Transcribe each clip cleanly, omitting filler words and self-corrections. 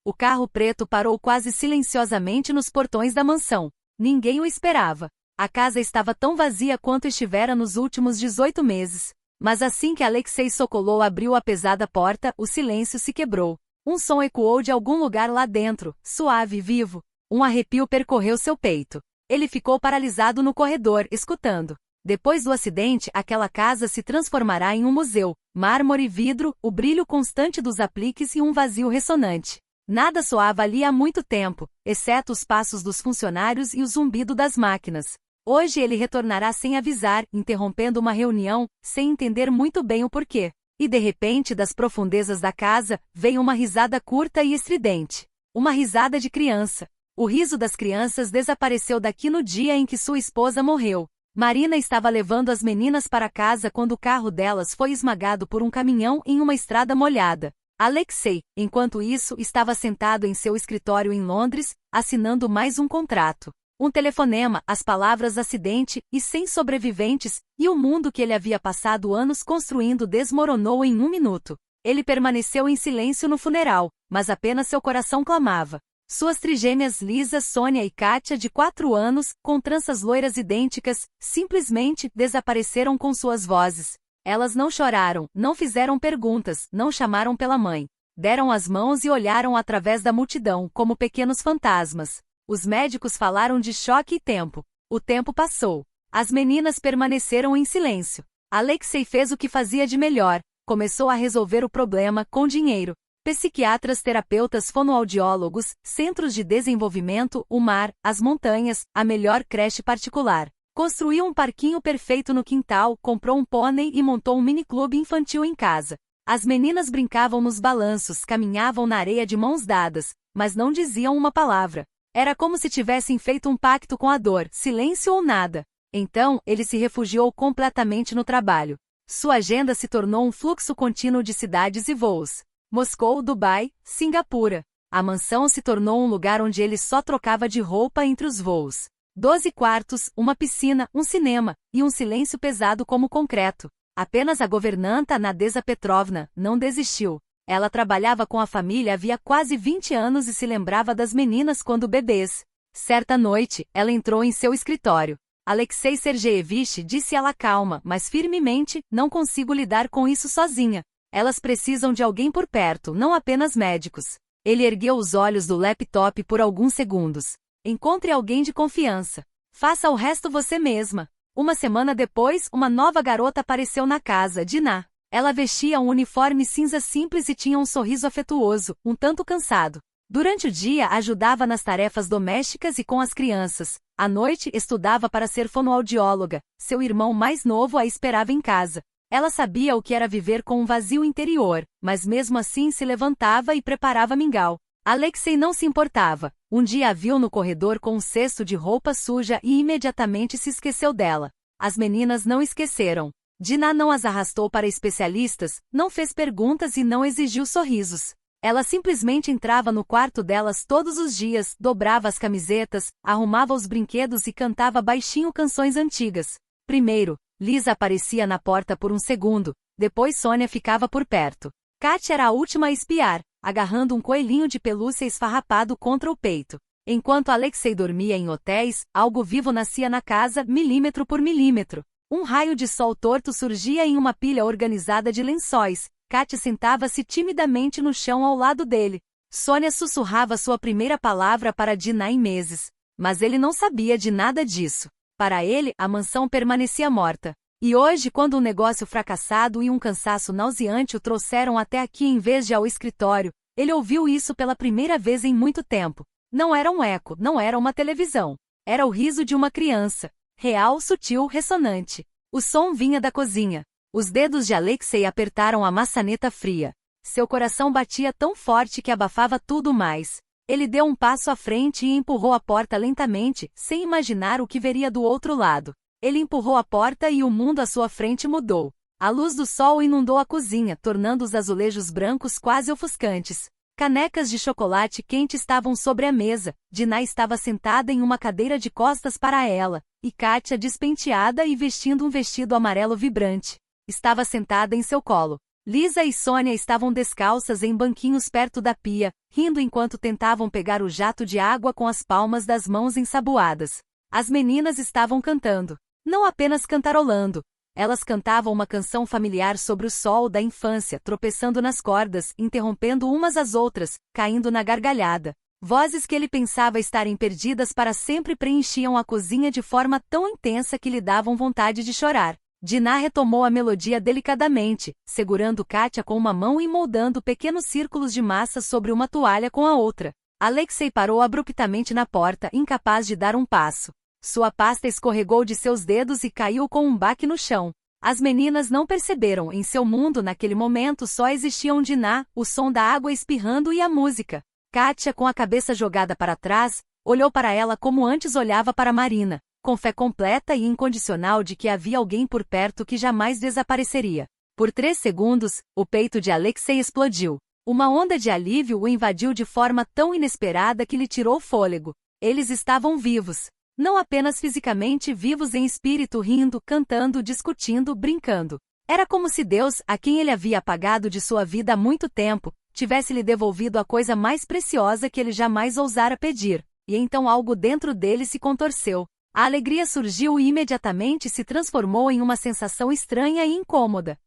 O carro preto parou quase silenciosamente nos portões da mansão. Ninguém o esperava. A casa estava tão vazia quanto estivera nos últimos 18 meses. Mas assim que Alexei Sokolov abriu a pesada porta, o silêncio se quebrou. Um som ecoou de algum lugar lá dentro, suave e vivo. Um arrepio percorreu seu peito. Ele ficou paralisado no corredor, escutando. Depois do acidente, aquela casa se transformará em um museu. Mármore e vidro, o brilho constante dos apliques e um vazio ressonante. Nada soava ali há muito tempo, exceto os passos dos funcionários e o zumbido das máquinas. Hoje ele retornará sem avisar, interrompendo uma reunião, sem entender muito bem o porquê. E de repente, das profundezas da casa, veio uma risada curta e estridente. Uma risada de criança. O riso das crianças desapareceu daqui no dia em que sua esposa morreu. Marina estava levando as meninas para casa quando o carro delas foi esmagado por um caminhão em uma estrada molhada. Alexei, enquanto isso, estava sentado em seu escritório em Londres, assinando mais um contrato. Um telefonema, as palavras acidente, e sem sobreviventes, e o mundo que ele havia passado anos construindo desmoronou em um minuto. Ele permaneceu em silêncio no funeral, mas apenas seu coração clamava. Suas trigêmeas Lisa, Sônia e Kátia, de 4 anos, com tranças loiras idênticas, simplesmente desapareceram com suas vozes. Elas não choraram, não fizeram perguntas, não chamaram pela mãe. Deram as mãos e olharam através da multidão, como pequenos fantasmas. Os médicos falaram de choque e tempo. O tempo passou. As meninas permaneceram em silêncio. Alexei fez o que fazia de melhor. Começou a resolver o problema com dinheiro. Psiquiatras, terapeutas, fonoaudiólogos, centros de desenvolvimento, o mar, as montanhas, a melhor creche particular. Construiu um parquinho perfeito no quintal, comprou um pônei e montou um mini-clube infantil em casa. As meninas brincavam nos balanços, caminhavam na areia de mãos dadas, mas não diziam uma palavra. Era como se tivessem feito um pacto com a dor, silêncio ou nada. Então, ele se refugiou completamente no trabalho. Sua agenda se tornou um fluxo contínuo de cidades e voos. Moscou, Dubai, Singapura. A mansão se tornou um lugar onde ele só trocava de roupa entre os voos. 12 quartos, uma piscina, um cinema, e um silêncio pesado como concreto. Apenas a governanta Nadeza Petrovna não desistiu. Ela trabalhava com a família havia quase 20 anos e se lembrava das meninas quando bebês. Certa noite, ela entrou em seu escritório. Alexei Sergeyevich, disse ela calma, mas firmemente, não consigo lidar com isso sozinha. Elas precisam de alguém por perto, não apenas médicos. Ele ergueu os olhos do laptop por alguns segundos. Encontre alguém de confiança. Faça o resto você mesma. Uma semana depois, uma nova garota apareceu na casa, Dinah. Ela vestia um uniforme cinza simples e tinha um sorriso afetuoso, um tanto cansado. Durante o dia, ajudava nas tarefas domésticas e com as crianças. À noite, estudava para ser fonoaudióloga. Seu irmão mais novo a esperava em casa. Ela sabia o que era viver com um vazio interior, mas mesmo assim se levantava e preparava mingau. Alexei não se importava. Um dia a viu no corredor com um cesto de roupa suja e imediatamente se esqueceu dela. As meninas não esqueceram. Dinah não as arrastou para especialistas, não fez perguntas e não exigiu sorrisos. Ela simplesmente entrava no quarto delas todos os dias, dobrava as camisetas, arrumava os brinquedos e cantava baixinho canções antigas. Primeiro, Lisa aparecia na porta por um segundo, depois Sônia ficava por perto. Kátia era a última a espiar, agarrando um coelhinho de pelúcia esfarrapado contra o peito. Enquanto Alexei dormia em hotéis, algo vivo nascia na casa, milímetro por milímetro. Um raio de sol torto surgia em uma pilha organizada de lençóis. Kátia sentava-se timidamente no chão ao lado dele. Sônia sussurrava sua primeira palavra para Dinah em meses. Mas ele não sabia de nada disso. Para ele, a mansão permanecia morta. E hoje, quando um negócio fracassado e um cansaço nauseante o trouxeram até aqui em vez de ao escritório, ele ouviu isso pela primeira vez em muito tempo. Não era um eco, não era uma televisão. Era o riso de uma criança. Real, sutil, ressonante. O som vinha da cozinha. Os dedos de Alexei apertaram a maçaneta fria. Seu coração batia tão forte que abafava tudo mais. Ele deu um passo à frente e empurrou a porta lentamente, sem imaginar o que veria do outro lado. Ele empurrou a porta e o mundo à sua frente mudou. A luz do sol inundou a cozinha, tornando os azulejos brancos quase ofuscantes. Canecas de chocolate quente estavam sobre a mesa. Dinah estava sentada em uma cadeira de costas para ela, e Kátia, despenteada e vestindo um vestido amarelo vibrante, estava sentada em seu colo. Lisa e Sônia estavam descalças em banquinhos perto da pia, rindo enquanto tentavam pegar o jato de água com as palmas das mãos ensaboadas. As meninas estavam cantando. Não apenas cantarolando. Elas cantavam uma canção familiar sobre o sol da infância, tropeçando nas cordas, interrompendo umas às outras, caindo na gargalhada. Vozes que ele pensava estarem perdidas para sempre preenchiam a cozinha de forma tão intensa que lhe davam vontade de chorar. Dinah retomou a melodia delicadamente, segurando Kátia com uma mão e moldando pequenos círculos de massa sobre uma toalha com a outra. Alexei parou abruptamente na porta, incapaz de dar um passo. Sua pasta escorregou de seus dedos e caiu com um baque no chão. As meninas não perceberam, em seu mundo naquele momento só existiam Dinah, o som da água espirrando e a música. Kátia, com a cabeça jogada para trás, olhou para ela como antes olhava para Marina, com fé completa e incondicional de que havia alguém por perto que jamais desapareceria. Por 3 segundos, o peito de Alexei explodiu. Uma onda de alívio o invadiu de forma tão inesperada que lhe tirou o fôlego. Eles estavam vivos. Não apenas fisicamente vivos em espírito, rindo, cantando, discutindo, brincando. Era como se Deus, a quem ele havia apagado de sua vida há muito tempo, tivesse lhe devolvido a coisa mais preciosa que ele jamais ousara pedir. E então algo dentro dele se contorceu. A alegria surgiu e imediatamente se transformou em uma sensação estranha e incômoda.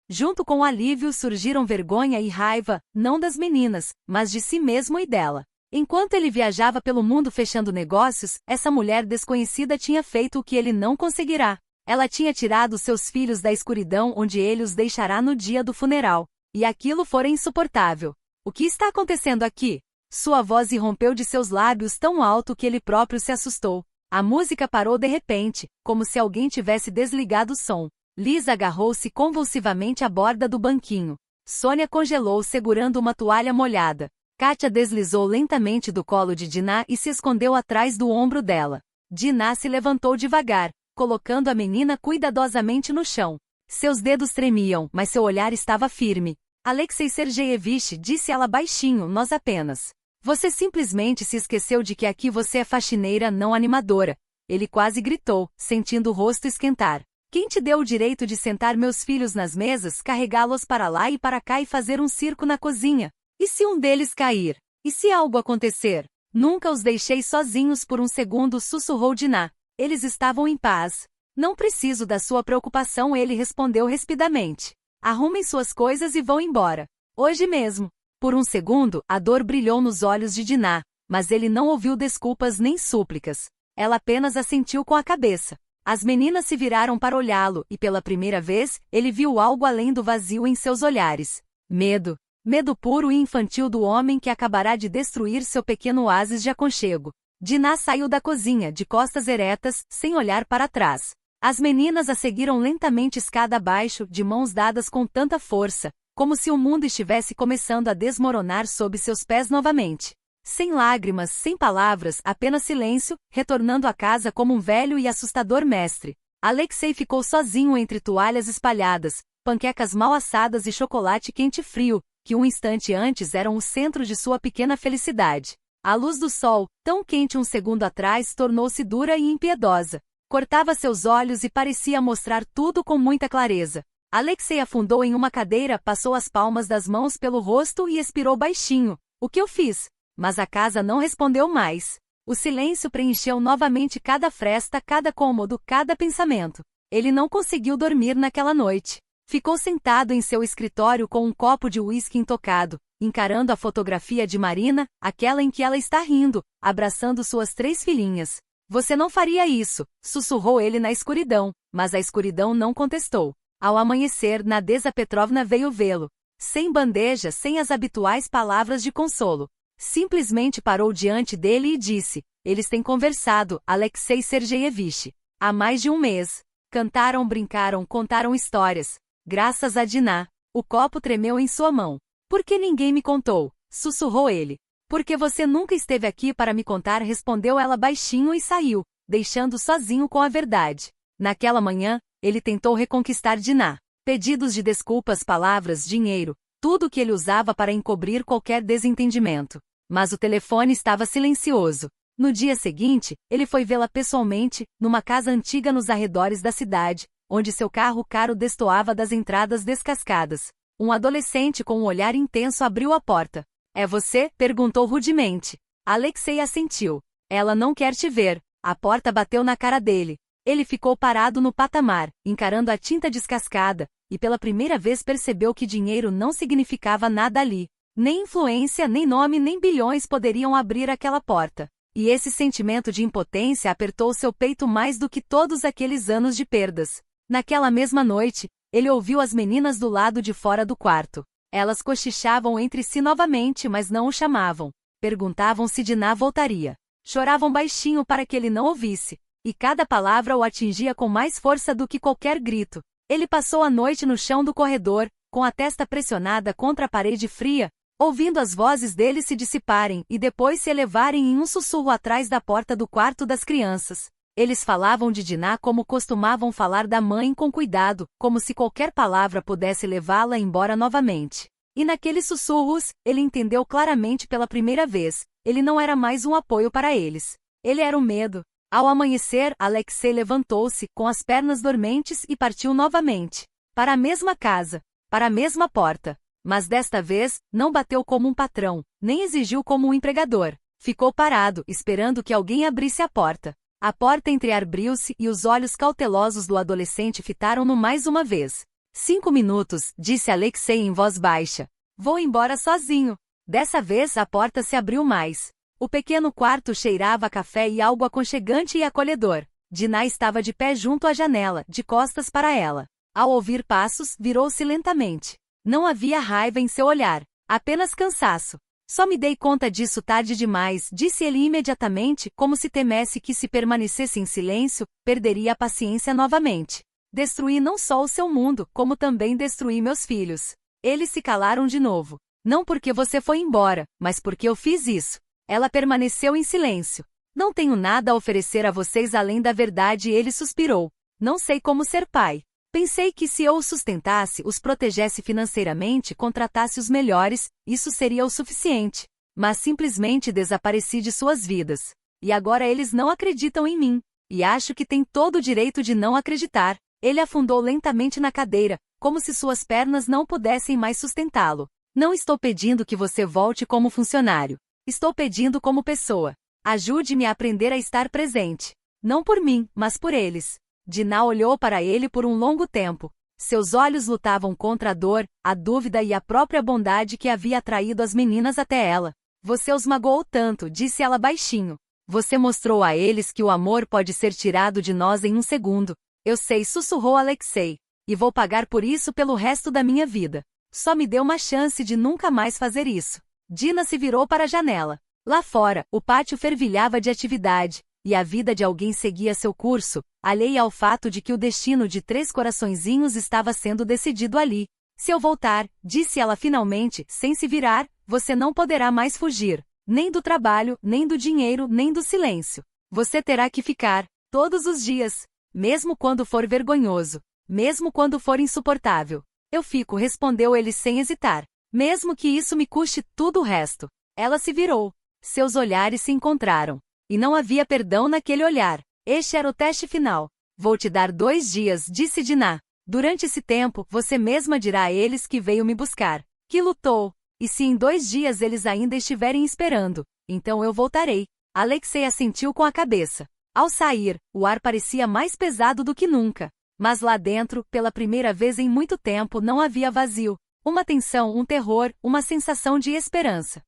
Junto com o alívio surgiram vergonha e raiva, não das meninas, mas de si mesmo e dela. Enquanto ele viajava pelo mundo fechando negócios, essa mulher desconhecida tinha feito o que ele não conseguirá. Ela tinha tirado seus filhos da escuridão onde ele os deixará no dia do funeral. E aquilo fora insuportável. O que está acontecendo aqui? Sua voz irrompeu de seus lábios tão alto que ele próprio se assustou. A música parou de repente, como se alguém tivesse desligado o som. Lisa agarrou-se convulsivamente à borda do banquinho. Sônia congelou segurando uma toalha molhada. Kátia deslizou lentamente do colo de Dinah e se escondeu atrás do ombro dela. Dinah se levantou devagar, colocando a menina cuidadosamente no chão. Seus dedos tremiam, mas seu olhar estava firme. Alexei Sergeyevich, disse ela baixinho, nós apenas. Você simplesmente se esqueceu de que aqui você é faxineira, não animadora. Ele quase gritou, sentindo o rosto esquentar. Quem te deu o direito de sentar meus filhos nas mesas, carregá-los para lá e para cá e fazer um circo na cozinha? E se um deles cair? E se algo acontecer? Nunca os deixei sozinhos por um segundo, sussurrou Dinah. Eles estavam em paz. Não preciso da sua preocupação, ele respondeu rispidamente. Arrumem suas coisas e vão embora. Hoje mesmo. Por um segundo, a dor brilhou nos olhos de Dinah, mas ele não ouviu desculpas nem súplicas. Ela apenas assentiu com a cabeça. As meninas se viraram para olhá-lo e pela primeira vez, ele viu algo além do vazio em seus olhares. Medo. Medo puro e infantil do homem que acabará de destruir seu pequeno oásis de aconchego. Dinah saiu da cozinha, de costas eretas, sem olhar para trás. As meninas a seguiram lentamente escada abaixo, de mãos dadas com tanta força, como se o mundo estivesse começando a desmoronar sob seus pés novamente. Sem lágrimas, sem palavras, apenas silêncio, retornando à casa como um velho e assustador mestre. Alexei ficou sozinho entre toalhas espalhadas, panquecas mal assadas e chocolate quente frio, que um instante antes eram o centro de sua pequena felicidade. A luz do sol, tão quente um segundo atrás, tornou-se dura e impiedosa. Cortava seus olhos e parecia mostrar tudo com muita clareza. Alexei afundou em uma cadeira, passou as palmas das mãos pelo rosto e expirou baixinho. O que eu fiz? Mas a casa não respondeu mais. O silêncio preencheu novamente cada fresta, cada cômodo, cada pensamento. Ele não conseguiu dormir naquela noite. Ficou sentado em seu escritório com um copo de uísque intocado, encarando a fotografia de Marina, aquela em que ela está rindo, abraçando suas 3 filhinhas. Você não faria isso, sussurrou ele na escuridão, mas a escuridão não contestou. Ao amanhecer, Nadeza Petrovna veio vê-lo. Sem bandeja, sem as habituais palavras de consolo. Simplesmente parou diante dele e disse, eles têm conversado, Alexei Sergeyevich. Há mais de um mês. Cantaram, brincaram, contaram histórias. Graças a Dinah. O copo tremeu em sua mão. Por que ninguém me contou? Sussurrou ele. Porque você nunca esteve aqui para me contar, respondeu ela baixinho e saiu, deixando sozinho com a verdade. Naquela manhã, ele tentou reconquistar Dinah. Pedidos de desculpas, palavras, dinheiro, tudo o que ele usava para encobrir qualquer desentendimento. Mas o telefone estava silencioso. No dia seguinte, ele foi vê-la pessoalmente, numa casa antiga nos arredores da cidade, onde seu carro caro destoava das entradas descascadas. Um adolescente com um olhar intenso abriu a porta. É você? Perguntou rudemente. Alexei assentiu. Ela não quer te ver. A porta bateu na cara dele. Ele ficou parado no patamar, encarando a tinta descascada, e pela primeira vez percebeu que dinheiro não significava nada ali. Nem influência, nem nome, nem bilhões poderiam abrir aquela porta. E esse sentimento de impotência apertou seu peito mais do que todos aqueles anos de perdas. Naquela mesma noite, ele ouviu as meninas do lado de fora do quarto. Elas cochichavam entre si novamente, mas não o chamavam. Perguntavam se Dinah voltaria. Choravam baixinho para que ele não ouvisse. E cada palavra o atingia com mais força do que qualquer grito. Ele passou a noite no chão do corredor, com a testa pressionada contra a parede fria, ouvindo as vozes deles se dissiparem e depois se elevarem em um sussurro atrás da porta do quarto das crianças. Eles falavam de Dinah como costumavam falar da mãe, com cuidado, como se qualquer palavra pudesse levá-la embora novamente. E naqueles sussurros, ele entendeu claramente pela primeira vez, ele não era mais um apoio para eles. Ele era o medo. Ao amanhecer, Alexei levantou-se, com as pernas dormentes, e partiu novamente. Para a mesma casa. Para a mesma porta. Mas desta vez, não bateu como um patrão, nem exigiu como um empregador. Ficou parado, esperando que alguém abrisse a porta. A porta entreabriu-se e os olhos cautelosos do adolescente fitaram-no mais uma vez. 5 minutos, disse Alexei em voz baixa. Vou embora sozinho. Dessa vez a porta se abriu mais. O pequeno quarto cheirava a café e algo aconchegante e acolhedor. Dinah estava de pé junto à janela, de costas para ela. Ao ouvir passos, virou-se lentamente. Não havia raiva em seu olhar, apenas cansaço. Só me dei conta disso tarde demais, disse ele imediatamente, como se temesse que se permanecesse em silêncio, perderia a paciência novamente. Destruí não só o seu mundo, como também destruí meus filhos. Eles se calaram de novo. Não porque você foi embora, mas porque eu fiz isso. Ela permaneceu em silêncio. Não tenho nada a oferecer a vocês além da verdade, ele suspirou. Não sei como ser pai. Pensei que se eu os sustentasse, os protegesse financeiramente, contratasse os melhores, isso seria o suficiente. Mas simplesmente desapareci de suas vidas. E agora eles não acreditam em mim. E acho que têm todo o direito de não acreditar. Ele afundou lentamente na cadeira, como se suas pernas não pudessem mais sustentá-lo. Não estou pedindo que você volte como funcionário. Estou pedindo como pessoa. Ajude-me a aprender a estar presente. Não por mim, mas por eles. Dinah olhou para ele por um longo tempo. Seus olhos lutavam contra a dor, a dúvida e a própria bondade que havia atraído as meninas até ela. Você os magoou tanto, disse ela baixinho. Você mostrou a eles que o amor pode ser tirado de nós em um segundo. Eu sei, sussurrou Alexei. E vou pagar por isso pelo resto da minha vida. Só me dê uma chance de nunca mais fazer isso. Dinah se virou para a janela. Lá fora, o pátio fervilhava de atividade, e a vida de alguém seguia seu curso, alheia ao fato de que o destino de 3 coraçõezinhos estava sendo decidido ali. Se eu voltar, disse ela finalmente, sem se virar, você não poderá mais fugir. Nem do trabalho, nem do dinheiro, nem do silêncio. Você terá que ficar, todos os dias. Mesmo quando for vergonhoso. Mesmo quando for insuportável. Eu fico, respondeu ele sem hesitar. Mesmo que isso me custe tudo o resto. Ela se virou. Seus olhares se encontraram. E não havia perdão naquele olhar. Este era o teste final. Vou te dar 2 dias, disse Dinah. Durante esse tempo, você mesma dirá a eles que veio me buscar. Que lutou. E se em 2 dias eles ainda estiverem esperando, então eu voltarei. Alexei assentiu com a cabeça. Ao sair, o ar parecia mais pesado do que nunca. Mas lá dentro, pela primeira vez em muito tempo, não havia vazio. Uma tensão, um terror, uma sensação de esperança.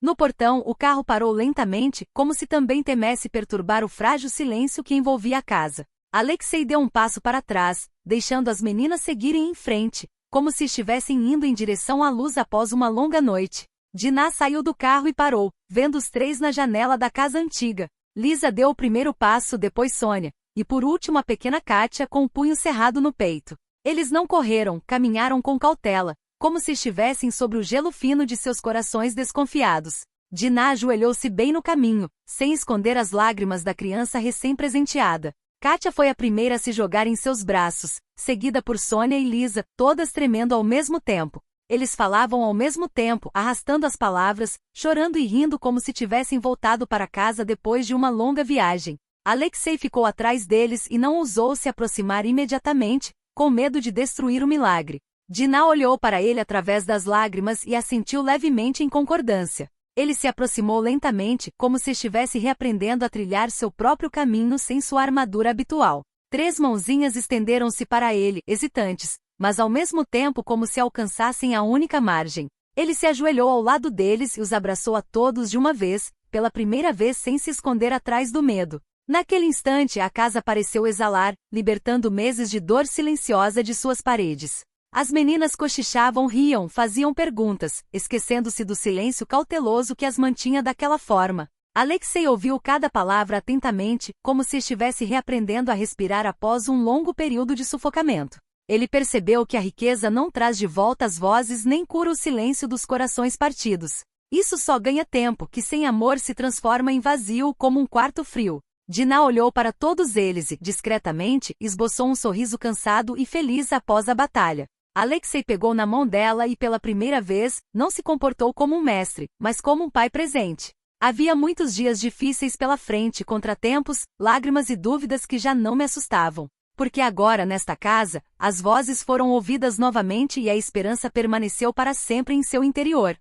No portão, o carro parou lentamente, como se também temesse perturbar o frágil silêncio que envolvia a casa. Alexei deu um passo para trás, deixando as meninas seguirem em frente, como se estivessem indo em direção à luz após uma longa noite. Dinah saiu do carro e parou, vendo os 3 na janela da casa antiga. Lisa deu o primeiro passo, depois Sônia, e por último a pequena Kátia com o punho cerrado no peito. Eles não correram, caminharam com cautela, como se estivessem sobre o gelo fino de seus corações desconfiados. Dinah ajoelhou-se bem no caminho, sem esconder as lágrimas da criança recém-presenteada. Kátia foi a primeira a se jogar em seus braços, seguida por Sônia e Lisa, todas tremendo ao mesmo tempo. Eles falavam ao mesmo tempo, arrastando as palavras, chorando e rindo como se tivessem voltado para casa depois de uma longa viagem. Alexei ficou atrás deles e não ousou se aproximar imediatamente, com medo de destruir o milagre. Dina olhou para ele através das lágrimas e assentiu levemente em concordância. Ele se aproximou lentamente, como se estivesse reaprendendo a trilhar seu próprio caminho sem sua armadura habitual. 3 mãozinhas estenderam-se para ele, hesitantes, mas ao mesmo tempo como se alcançassem a única margem. Ele se ajoelhou ao lado deles e os abraçou a todos de uma vez, pela primeira vez sem se esconder atrás do medo. Naquele instante a casa pareceu exalar, libertando meses de dor silenciosa de suas paredes. As meninas cochichavam, riam, faziam perguntas, esquecendo-se do silêncio cauteloso que as mantinha daquela forma. Alexei ouviu cada palavra atentamente, como se estivesse reaprendendo a respirar após um longo período de sufocamento. Ele percebeu que a riqueza não traz de volta as vozes nem cura o silêncio dos corações partidos. Isso só ganha tempo, que sem amor se transforma em vazio como um quarto frio. Dina olhou para todos eles e, discretamente, esboçou um sorriso cansado e feliz após a batalha. Alexei pegou na mão dela e pela primeira vez, não se comportou como um mestre, mas como um pai presente. Havia muitos dias difíceis pela frente, contratempos, lágrimas e dúvidas que já não me assustavam. Porque agora, nesta casa, as vozes foram ouvidas novamente e a esperança permaneceu para sempre em seu interior.